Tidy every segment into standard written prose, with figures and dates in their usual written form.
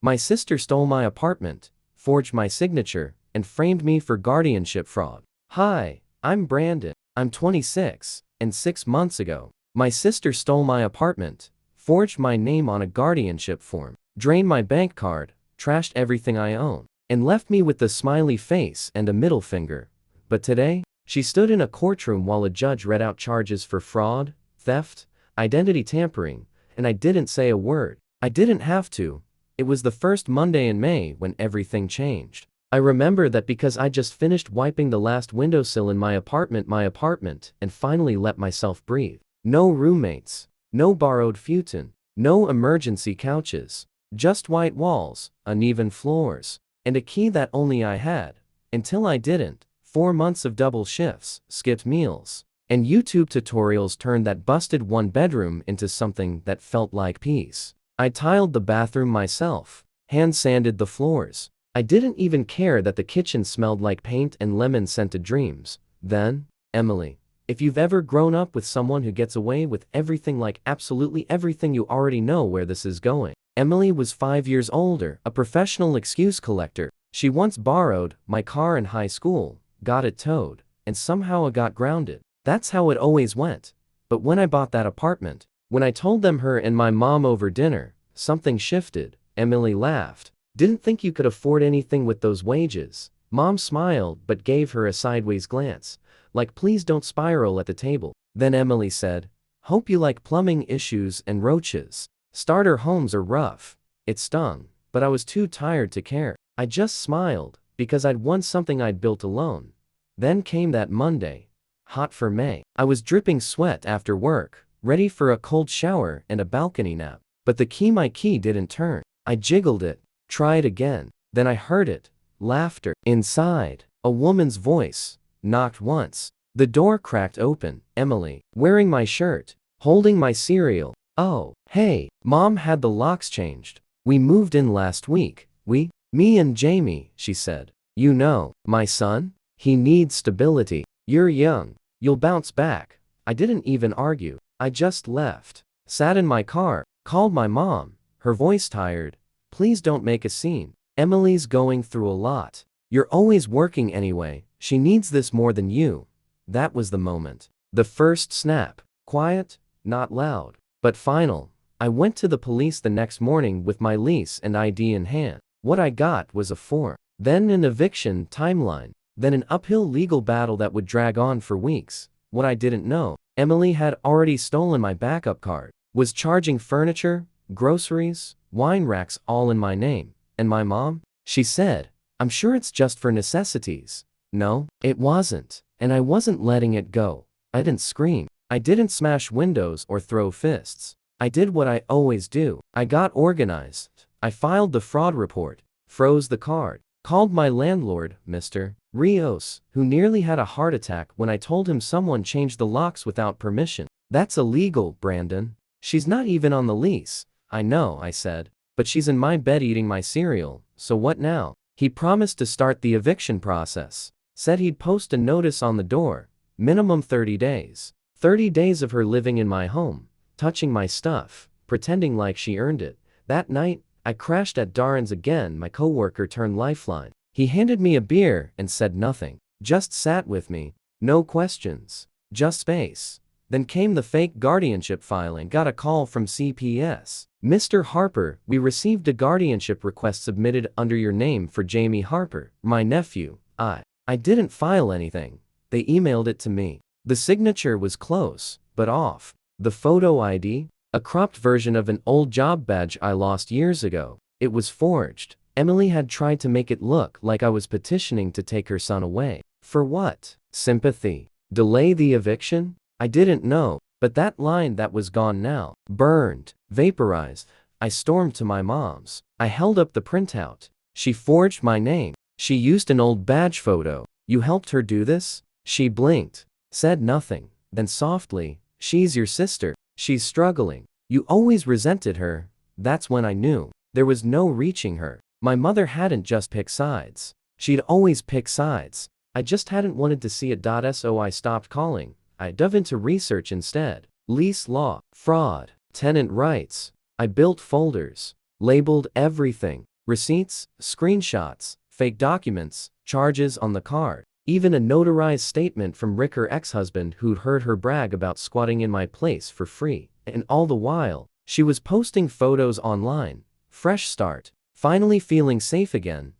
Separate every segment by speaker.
Speaker 1: My sister stole my apartment, forged my signature, and framed me for guardianship fraud. Hi, I'm Brandon. I'm 26, and 6 months ago, my sister stole my apartment, forged my name on a guardianship form, drained my bank card, trashed everything I own, and left me with a smiley face and a middle finger. But today, she stood in a courtroom while a judge read out charges for fraud, theft, identity tampering, and I didn't say a word. I didn't have to. It was the first Monday in May when everything changed. I remember that because I just finished wiping the last windowsill in my apartment, and finally let myself breathe. No roommates, no borrowed futon, no emergency couches, just white walls, uneven floors, and a key that only I had, until I didn't. 4 months of double shifts, skipped meals, and YouTube tutorials turned that busted one-bedroom into something that felt like peace. I tiled the bathroom myself, hand-sanded the floors. I didn't even care that the kitchen smelled like paint and lemon-scented dreams. Then, Emily, if you've ever grown up with someone who gets away with everything, like absolutely everything, you already know where this is going. Emily was 5 years older, a professional excuse collector. She once borrowed my car in high school, got it towed, and somehow it got grounded. That's how it always went. But when I bought that apartment, when I told them her and my mom over dinner, something shifted. Emily laughed. Didn't think you could afford anything with those wages. Mom smiled but gave her a sideways glance, like please don't spiral at the table. Then Emily said, hope you like plumbing issues and roaches. Starter homes are rough. It stung, but I was too tired to care. I just smiled, because I'd won something I'd built alone. Then came that Monday. Hot for May. I was dripping sweat after work, ready for a cold shower and a balcony nap. But my key didn't turn. I jiggled it, tried again. Then I heard it. Laughter. Inside, a woman's voice. Knocked once. The door cracked open. Emily, wearing my shirt, holding my cereal. Oh, hey, Mom had the locks changed. We moved in last week. Me and Jamie, she said. You know, my son? He needs stability. You're young. You'll bounce back. I didn't even argue. I just left. Sat in my car, called my mom. Her voice tired. Please don't make a scene. Emily's going through a lot. You're always working anyway. She needs this more than you. That was the moment. The first snap. Quiet, not loud, but final. I went to the police the next morning with my lease and ID in hand. What I got was a form. Then an eviction timeline. Then an uphill legal battle that would drag on for weeks. What I didn't know, Emily had already stolen my backup card, was charging furniture, groceries, wine racks all in my name. And my mom? She said, I'm sure it's just for necessities. No, it wasn't. And I wasn't letting it go. I didn't scream. I didn't smash windows or throw fists. I did what I always do. I got organized. I filed the fraud report, froze the card, called my landlord, Mr. Rios, who nearly had a heart attack when I told him someone changed the locks without permission. That's illegal, Brandon. She's not even on the lease. I know, I said, but she's in my bed eating my cereal, so what now? He promised to start the eviction process. Said he'd post a notice on the door. Minimum 30 days. 30 days of her living in my home, touching my stuff, pretending like she earned it. That night, I crashed at Darren's again, my coworker turned lifeline. He handed me a beer and said nothing. Just sat with me. No questions. Just space. Then came the fake guardianship filing. Got a call from CPS. Mr. Harper, we received a guardianship request submitted under your name for Jamie Harper, my nephew. I didn't file anything. They emailed it to me. The signature was close, but off. The photo ID? A cropped version of an old job badge I lost years ago. It was forged. Emily had tried to make it look like I was petitioning to take her son away. For what? Sympathy? Delay the eviction? I didn't know, but that line that was gone now. Burned. Vaporized. I stormed to my mom's. I held up the printout. She forged my name. She used an old badge photo. You helped her do this? She blinked. Said nothing. Then softly, she's your sister. She's struggling. You always resented her. That's when I knew. There was no reaching her. My mother hadn't just picked sides. She'd always pick sides. I just hadn't wanted to see it. So I stopped calling. I dove into research instead. Lease law, fraud, tenant rights. I built folders, labeled everything. Receipts, screenshots, fake documents, charges on the card. Even a notarized statement from Rick, her ex-husband, who'd heard her brag about squatting in my place for free. And all the while, she was posting photos online. Fresh start. Finally feeling safe again.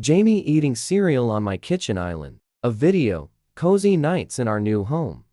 Speaker 1: Jamie eating cereal on my kitchen island. A video. Cozy nights in our new home.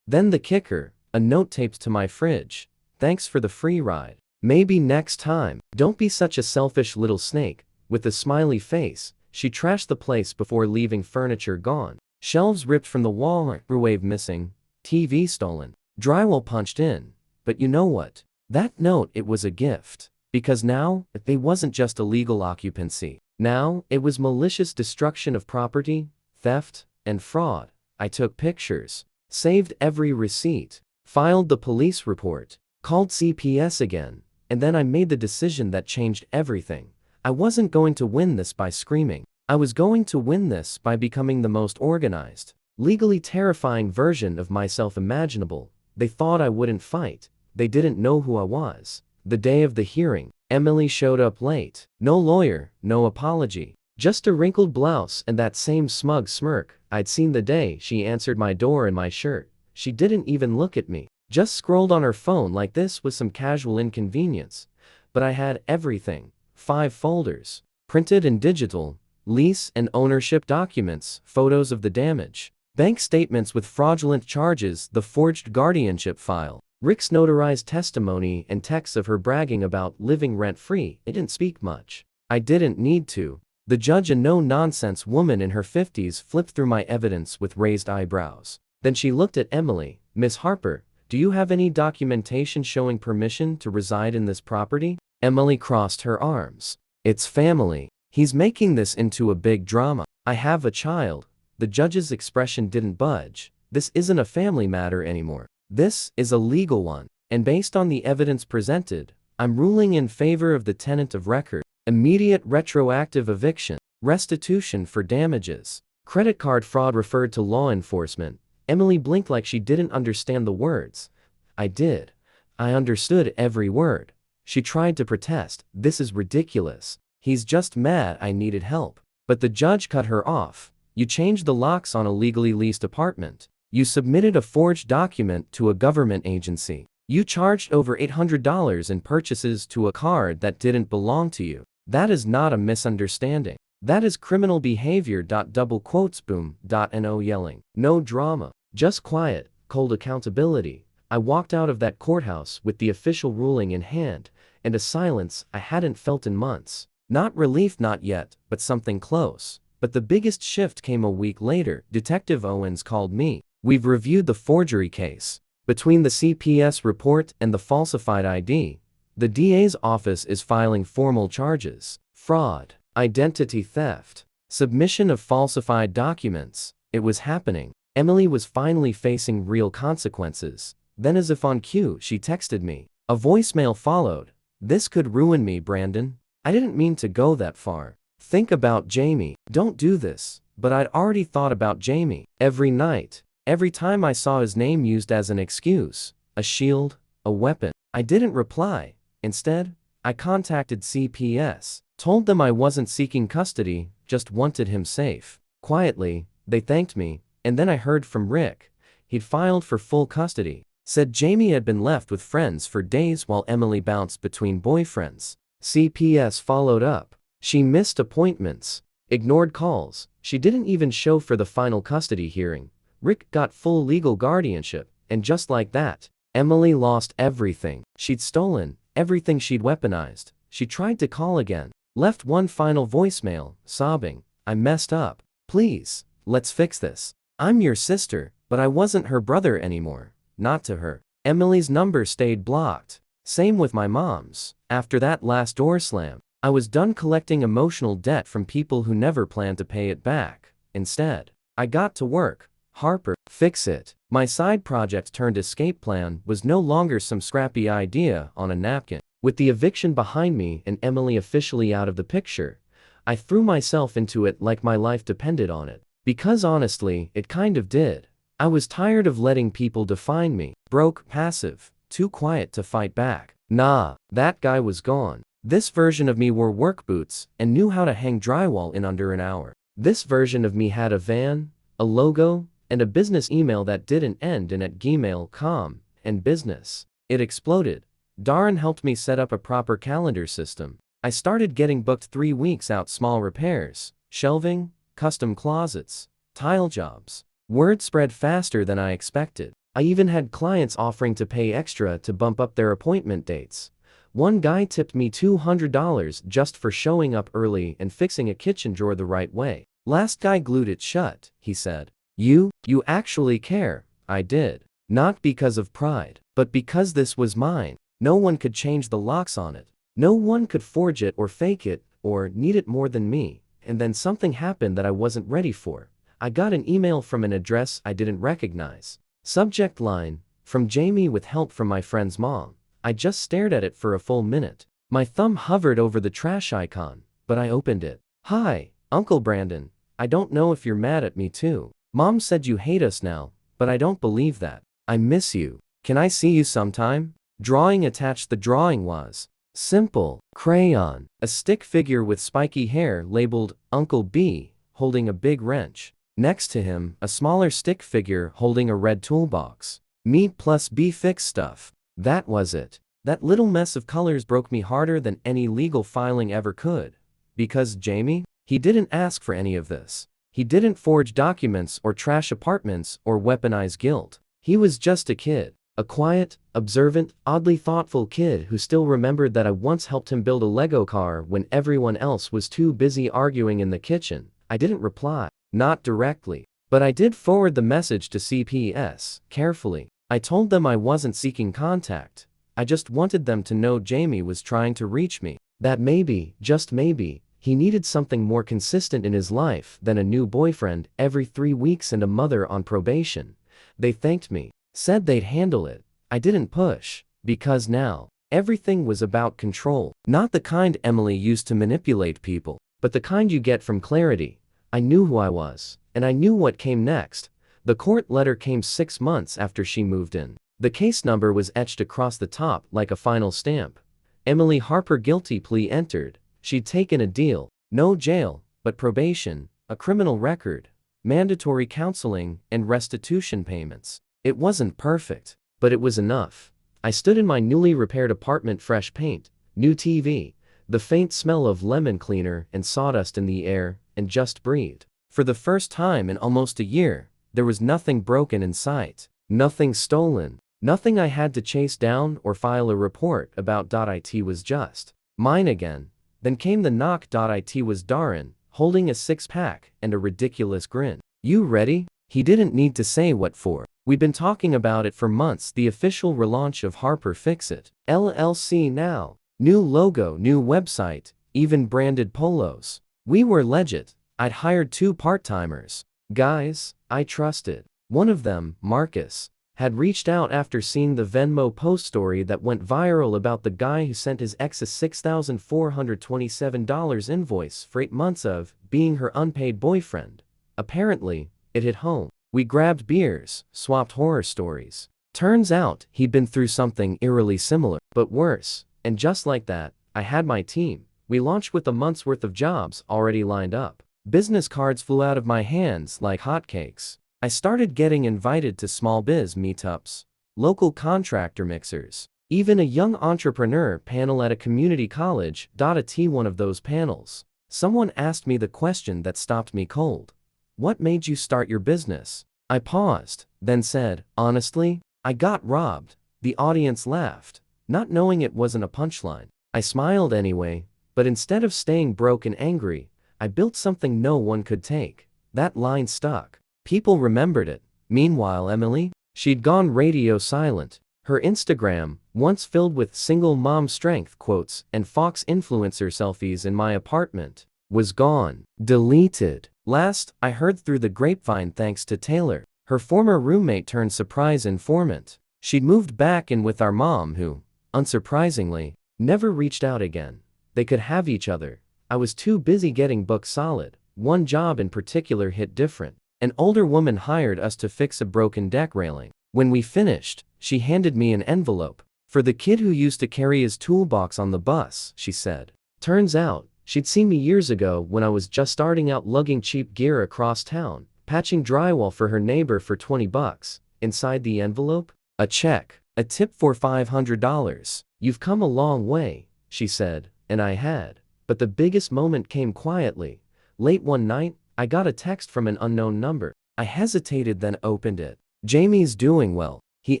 Speaker 1: Then the kicker. A note taped to my fridge. Thanks for the free ride. Maybe next time. Don't be such a selfish little snake. With a smiley face, she trashed the place before leaving furniture gone. Shelves ripped from the wall, microwave missing, TV stolen, drywall punched in. But you know what? That note, it was a gift. Because now, it wasn't just illegal occupancy. Now, it was malicious destruction of property, theft, and fraud. I took pictures, saved every receipt, filed the police report, called CPS again, and then I made the decision that changed everything. I wasn't going to win this by screaming. I was going to win this by becoming the most organized, legally terrifying version of myself imaginable. They thought I wouldn't fight. They didn't know who I was. The day of the hearing, Emily showed up late. No lawyer, no apology. Just a wrinkled blouse and that same smug smirk I'd seen the day she answered my door in my shirt. She didn't even look at me. Just scrolled on her phone like this was some casual inconvenience. But I had everything. 5 folders. Printed and digital. Lease and ownership documents, photos of the damage. Bank statements with fraudulent charges, the forged guardianship file. Rick's notarized testimony and texts of her bragging about living rent-free. It didn't speak much. I didn't need to. The judge, a no-nonsense woman in her 50s, flipped through my evidence with raised eyebrows. Then she looked at Emily. Miss Harper, do you have any documentation showing permission to reside in this property? Emily crossed her arms. It's family. He's making this into a big drama. I have a child. The judge's expression didn't budge. This isn't a family matter anymore. This is a legal one. And based on the evidence presented, I'm ruling in favor of the tenant of record. Immediate retroactive eviction. Restitution for damages. Credit card fraud referred to law enforcement. Emily blinked like she didn't understand the words. I did. I understood every word. She tried to protest. This is ridiculous. He's just mad I needed help. But the judge cut her off. You changed the locks on a legally leased apartment. You submitted a forged document to a government agency. You charged over $800 in purchases to a card that didn't belong to you. That is not a misunderstanding. That is criminal behavior. Boom.no yelling. No drama. Just quiet, cold accountability. I walked out of that courthouse with the official ruling in hand, and a silence I hadn't felt in months. Not relief, not yet, but something close. But the biggest shift came a week later. Detective Owens called me. We've reviewed the forgery case. Between the CPS report and the falsified ID, the DA's office is filing formal charges. Fraud, identity theft, submission of falsified documents. It was happening. Emily was finally facing real consequences. Then, as if on cue, she texted me. A voicemail followed. This could ruin me, Brandon. I didn't mean to go that far. Think about Jamie. Don't do this. But I'd already thought about Jamie. Every night. Every time I saw his name used as an excuse, a shield, a weapon. I didn't reply. Instead, I contacted CPS, told them I wasn't seeking custody, just wanted him safe. Quietly, they thanked me, and then I heard from Rick. He'd filed for full custody. Said Jamie had been left with friends for days while Emily bounced between boyfriends. CPS followed up. She missed appointments, ignored calls. She didn't even show for the final custody hearing. Rick got full legal guardianship, and just like that, Emily lost everything. She'd stolen, everything she'd weaponized. She tried to call again, left one final voicemail, sobbing, I messed up. Please, let's fix this. I'm your sister, but I wasn't her brother anymore. Not to her. Emily's number stayed blocked. Same with my mom's. After that last door slam, I was done collecting emotional debt from people who never planned to pay it back. Instead, I got to work. Harper, fix it. My side project turned escape plan was no longer some scrappy idea on a napkin. With the eviction behind me and Emily officially out of the picture, I threw myself into it like my life depended on it. Because honestly, it kind of did. I was tired of letting people define me. Broke, passive, too quiet to fight back. Nah, that guy was gone. This version of me wore work boots and knew how to hang drywall in under an hour. This version of me had a van, a logo, and a business email that didn't end in @gmail.com, and business. It exploded. Darren helped me set up a proper calendar system. I started getting booked 3 weeks out, small repairs, shelving, custom closets, tile jobs. Word spread faster than I expected. I even had clients offering to pay extra to bump up their appointment dates. One guy tipped me $200 just for showing up early and fixing a kitchen drawer the right way. Last guy glued it shut, he said. You actually care. I did. Not because of pride, but because this was mine. No one could change the locks on it. No one could forge it or fake it or need it more than me. And then something happened that I wasn't ready for. I got an email from an address I didn't recognize. Subject line, from Jamie with help from my friend's mom. I just stared at it for a full minute. My thumb hovered over the trash icon, but I opened it. Hi, Uncle Brandon. I don't know if you're mad at me too. Mom said you hate us now, but I don't believe that. I miss you. Can I see you sometime? Drawing attached. The drawing was simple, crayon, a stick figure with spiky hair labeled Uncle B, holding a big wrench. Next to him, a smaller stick figure holding a red toolbox. Me plus B fix stuff. That was it. That little mess of colors broke me harder than any legal filing ever could. Because Jamie? He didn't ask for any of this. He didn't forge documents or trash apartments or weaponize guilt. He was just a kid. A quiet, observant, oddly thoughtful kid who still remembered that I once helped him build a Lego car when everyone else was too busy arguing in the kitchen. I didn't reply. Not directly. But I did forward the message to CPS, carefully. I told them I wasn't seeking contact. I just wanted them to know Jamie was trying to reach me. That maybe, just maybe, he needed something more consistent in his life than a new boyfriend every 3 weeks and a mother on probation. They thanked me, said they'd handle it. I didn't push, because now, everything was about control. Not the kind Emily used to manipulate people, but the kind you get from clarity. I knew who I was, and I knew what came next. The court letter came 6 months after she moved in. The case number was etched across the top like a final stamp. Emily Harper, guilty plea entered. She'd taken a deal, no jail, but probation, a criminal record, mandatory counseling, and restitution payments. It wasn't perfect, but it was enough. I stood in my newly repaired apartment, fresh paint, new TV, the faint smell of lemon cleaner and sawdust in the air, and just breathed. For the first time in almost a year, there was nothing broken in sight, nothing stolen, nothing I had to chase down or file a report about. It was just mine again. Then came the knock. It was Darren, holding a 6-pack and a ridiculous grin. You ready? He didn't need to say what for. We'd been talking about it for months. The official relaunch of Harper Fix It LLC now. New logo, new website, even branded polos. We were legit. I'd hired 2 part-timers. Guys I trusted. One of them, Marcus, had reached out after seeing the Venmo post story that went viral about the guy who sent his ex a $6,427 invoice for 8 months of being her unpaid boyfriend. Apparently, it hit home. We grabbed beers, swapped horror stories. Turns out, he'd been through something eerily similar, but worse. And just like that, I had my team. We launched with a month's worth of jobs already lined up. Business cards flew out of my hands like hotcakes. I started getting invited to small biz meetups, local contractor mixers, even a young entrepreneur panel at a community college. One of those panels, someone asked me the question that stopped me cold. What made you start your business? I paused, then said, honestly, I got robbed. The audience laughed, not knowing it wasn't a punchline. I smiled anyway, but instead of staying broke and angry, I built something no one could take. That line stuck. People remembered it. Meanwhile, Emily, she'd gone radio silent. Her Instagram, once filled with single mom strength quotes and Fox influencer selfies in my apartment, was gone. Deleted. Last I heard through the grapevine, thanks to Taylor, her former roommate turned surprise informant, she'd moved back in with our mom who, unsurprisingly, never reached out again. They could have each other. I was too busy getting booked solid. One job in particular hit different. An older woman hired us to fix a broken deck railing. When we finished, she handed me an envelope. For the kid who used to carry his toolbox on the bus, she said. Turns out, she'd seen me years ago when I was just starting out lugging cheap gear across town, patching drywall for her neighbor for $20. Inside the envelope? A check. A tip for $500. You've come a long way, she said, and I had. But the biggest moment came quietly. Late one night, I got a text from an unknown number. I hesitated, then opened it. Jamie's doing well. He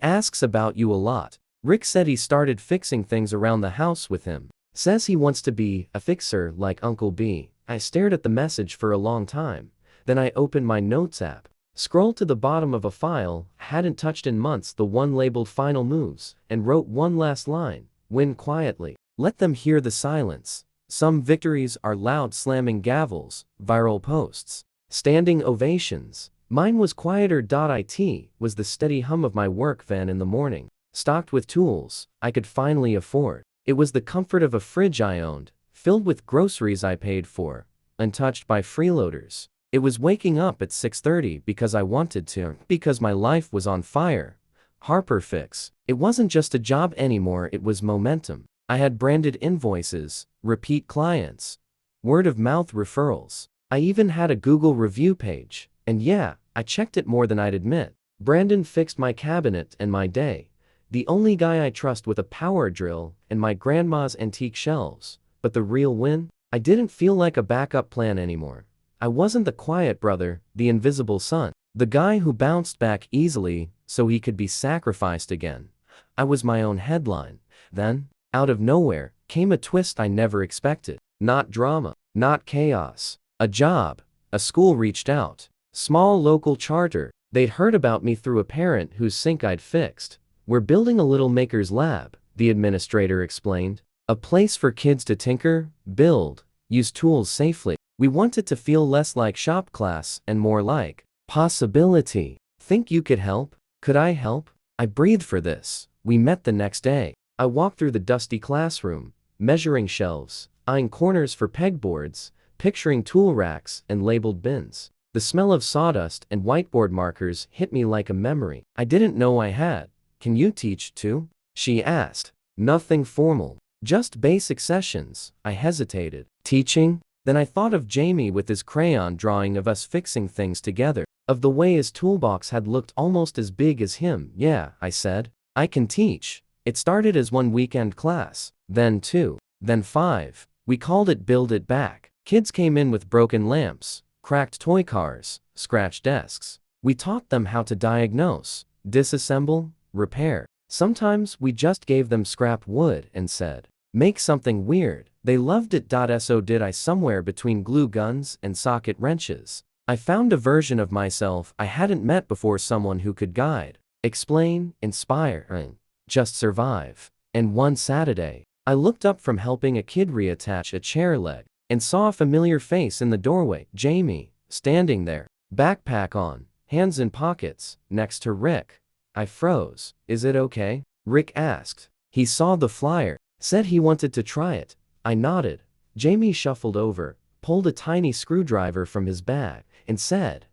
Speaker 1: asks about you a lot. Rick said he started fixing things around the house with him. Says he wants to be a fixer like Uncle B. I stared at the message for a long time. Then I opened my notes app. Scrolled to the bottom of a file hadn't touched in months, the one labeled Final Moves, and wrote one last line. Win quietly. Let them hear the silence. Some victories are loud slamming gavels, viral posts, standing ovations. Mine was quieter. It was the steady hum of my work van in the morning, stocked with tools I could finally afford. It was the comfort of a fridge I owned, filled with groceries I paid for, untouched by freeloaders. It was waking up at 6:30 because I wanted to, because my life was on fire. Harper Fix. It wasn't just a job anymore, it was momentum. I had branded invoices, repeat clients, word-of-mouth referrals. I even had a Google review page. And yeah, I checked it more than I'd admit. Brandon fixed my cabinet and my day. The only guy I trust with a power drill and my grandma's antique shelves. But the real win? I didn't feel like a backup plan anymore. I wasn't the quiet brother, the invisible son, the guy who bounced back easily so he could be sacrificed again. I was my own headline. Then, out of nowhere, came a twist I never expected. Not drama, not chaos. A job. A school reached out. Small local charter. They'd heard about me through a parent whose sink I'd fixed. We're building a little maker's lab, the administrator explained. A place for kids to tinker, build, use tools safely. We want it to feel less like shop class and more like possibility. Think you could help? Could I help? I breathed for this. We met the next day. I walked through the dusty classroom, measuring shelves, eyeing corners for pegboards, picturing tool racks and labeled bins. The smell of sawdust and whiteboard markers hit me like a memory I didn't know I had. Can you teach too? She asked. Nothing formal, just basic sessions. I hesitated. Teaching? Then I thought of Jamie with his crayon drawing of us fixing things together, of the way his toolbox had looked almost as big as him. Yeah, I said. I can teach. It started as one weekend class, then 2, then 5. We called it Build It Back. Kids came in with broken lamps, cracked toy cars, scratched desks. We taught them how to diagnose, disassemble, repair. Sometimes we just gave them scrap wood and said, make something weird. They loved it. So did I. Somewhere between glue guns and socket wrenches, I found a version of myself I hadn't met before, someone who could guide, explain, inspire, and just survive. And one Saturday, I looked up from helping a kid reattach a chair leg and saw a familiar face in the doorway. Jamie, standing there, backpack on, hands in pockets, next to Rick. I froze. Is it okay? Rick asked. He saw the flyer, said he wanted to try it. I nodded. Jamie shuffled over, pulled a tiny screwdriver from his bag, and said,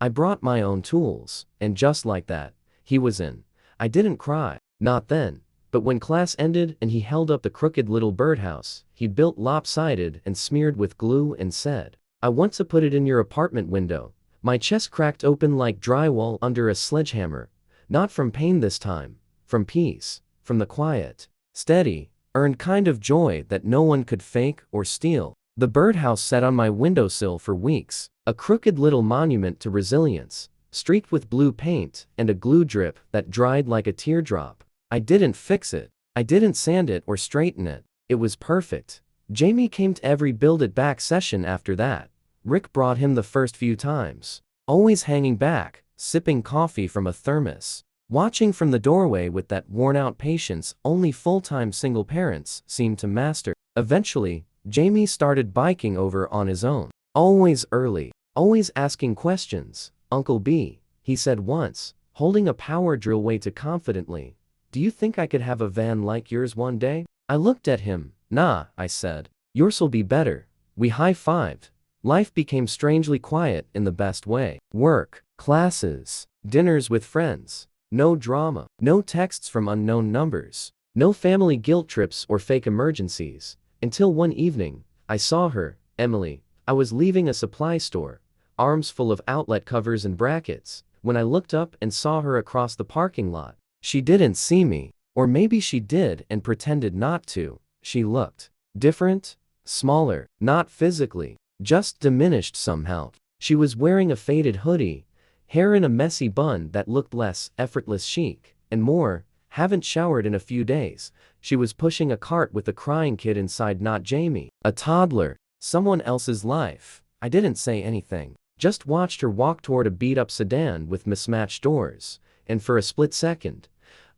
Speaker 1: I brought my own tools. And just like that, he was in. I didn't cry. Not then. But when class ended and he held up the crooked little birdhouse he'd built lopsided and smeared with glue and said, I want to put it in your apartment window. My chest cracked open like drywall under a sledgehammer. Not from pain this time, from peace, from the quiet, steady, earned kind of joy that no one could fake or steal. The birdhouse sat on my windowsill for weeks, a crooked little monument to resilience, streaked with blue paint and a glue drip that dried like a teardrop. I didn't fix it. I didn't sand it or straighten it. It was perfect. Jamie came to every Build It Back session after that. Rick brought him the first few times, always hanging back, sipping coffee from a thermos, watching from the doorway with that worn-out patience only full-time single parents seem to master. Eventually, Jamie started biking over on his own. Always early, always asking questions. Uncle B, he said once, holding a power drill way too confidently, do you think I could have a van like yours one day? I looked at him. Nah, I said. Yours'll be better. We high-fived. Life became strangely quiet in the best way. Work, classes, dinners with friends. No drama, no texts from unknown numbers, No family guilt trips or fake emergencies. Until one evening, I saw her, Emily. I was leaving a supply store, arms full of outlet covers and brackets, when I looked up and saw her across the parking lot. She didn't see me. Or maybe she did and pretended not to. She looked different, smaller, not physically, just diminished somehow. She was wearing a faded hoodie, hair in a messy bun that looked less effortless chic, and more, haven't showered in a few days. She was pushing a cart with a crying kid inside, not Jamie, a toddler, someone else's life. I didn't say anything, just watched her walk toward a beat-up sedan with mismatched doors, and for a split second,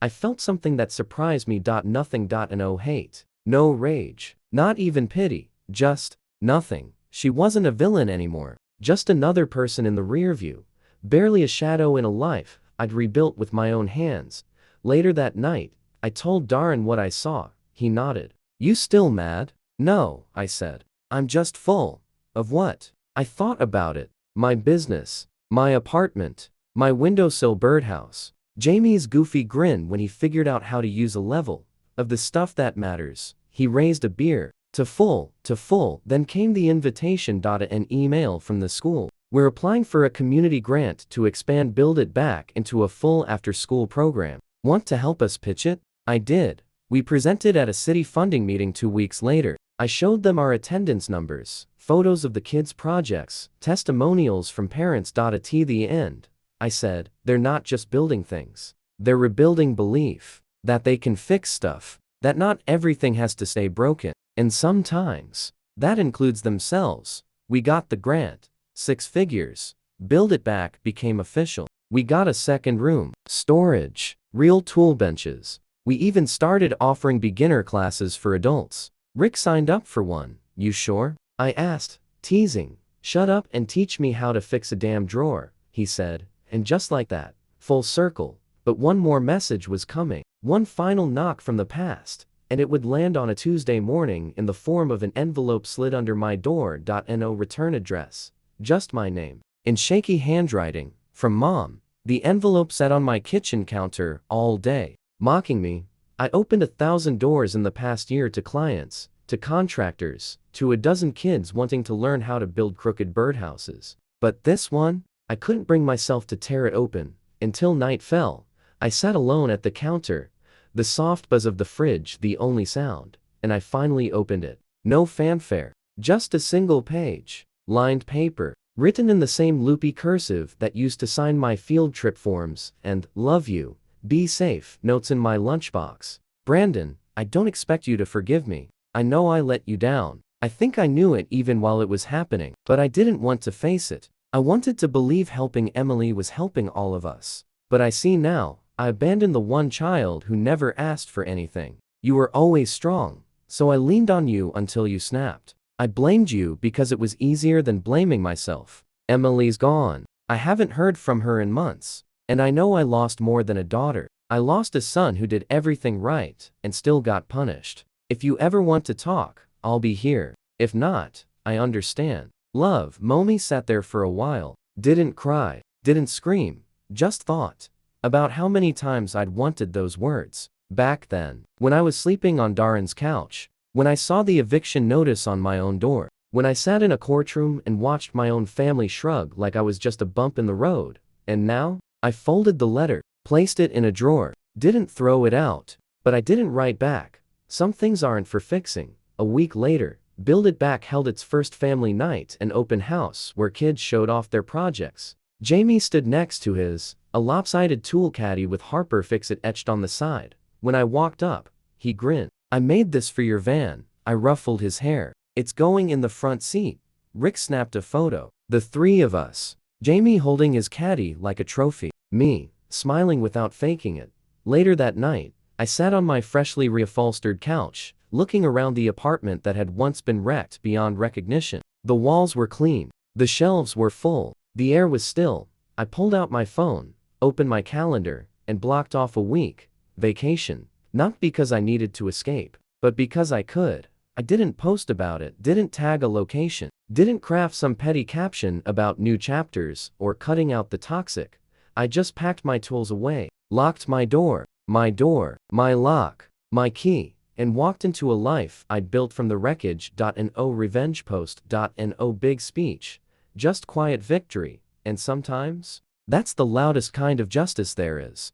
Speaker 1: I felt something that surprised me. Nothing. No hate, no rage, not even pity, just nothing. She wasn't a villain anymore, just another person in the rearview, barely a shadow in a life I'd rebuilt with my own hands. Later that night, I told Darren what I saw. He nodded. "You still mad?" "No," I said. "I'm just full." "Of what?" I thought about it. My business, my apartment, my windowsill birdhouse. Jamie's goofy grin when he figured out how to use a level of the stuff that matters. He raised a beer. To full. Then came the invitation. An email from the school. "We're applying for a community grant to expand Build It Back into a full after-school program. Want to help us pitch it?" I did. We presented at a city funding meeting 2 weeks later. I showed them our attendance numbers, photos of the kids' projects, testimonials from parents. At the end, I said, "They're not just building things. They're rebuilding belief that they can fix stuff, that not everything has to stay broken, and sometimes that includes themselves." We got the grant, 6 figures. Build It Back became official. We got a second room, storage, real tool benches. We even started offering beginner classes for adults. Rick signed up for one. "You sure?" I asked, teasing. "Shut up and teach me how to fix a damn drawer," he said. And just like that, full circle. But one more message was coming. One final knock from the past, and it would land on a Tuesday morning in the form of an envelope slid under my door. No return address, just my name, in shaky handwriting, from Mom. The envelope sat on my kitchen counter all day, mocking me. I opened 1,000 doors in the past year to clients, to contractors, to a dozen kids wanting to learn how to build crooked birdhouses. But this one, I couldn't bring myself to tear it open. Until night fell, I sat alone at the counter, the soft buzz of the fridge the only sound, and I finally opened it. No fanfare, just a single page, lined paper, written in the same loopy cursive that used to sign my field trip forms, and "Love you, be safe" notes in my lunchbox. "Brandon, I don't expect you to forgive me. I know I let you down." I think I knew it even while it was happening, but I didn't want to face it. I wanted to believe helping Emily was helping all of us. But I see now, I abandoned the one child who never asked for anything. You were always strong, so I leaned on you until you snapped. I blamed you because it was easier than blaming myself. Emily's gone. I haven't heard from her in months. And I know I lost more than a daughter. I lost a son who did everything right and still got punished. If you ever want to talk, I'll be here. If not, I understand. Love. Momi sat there for a while, didn't cry, didn't scream, just thought about how many times I'd wanted those words. Back then, when I was sleeping on Darren's couch, when I saw the eviction notice on my own door, when I sat in a courtroom and watched my own family shrug like I was just a bump in the road. And now, I folded the letter, placed it in a drawer, didn't throw it out, but I didn't write back. Some things aren't for fixing. A week later, Build It Back held its first family night and open house where kids showed off their projects. Jamie stood next to his, a lopsided tool caddy with Harper Fix It etched on the side. When I walked up, he grinned. "I made this for your van." I ruffled his hair. "It's going in the front seat." Rick snapped a photo. The 3 of us. Jamie holding his caddy like a trophy. Me, smiling without faking it. Later that night, I sat on my freshly reupholstered couch, looking around the apartment that had once been wrecked beyond recognition. The walls were clean. The shelves were full. The air was still. I pulled out my phone, opened my calendar, and blocked off a week vacation. Not because I needed to escape, but because I could. I didn't post about it, didn't tag a location, didn't craft some petty caption about new chapters or cutting out the toxic. I just packed my tools away, locked my door, my lock, my key, and walked into a life I'd built from the wreckage. No revenge post. No big speech, just quiet victory, and sometimes, that's the loudest kind of justice there is.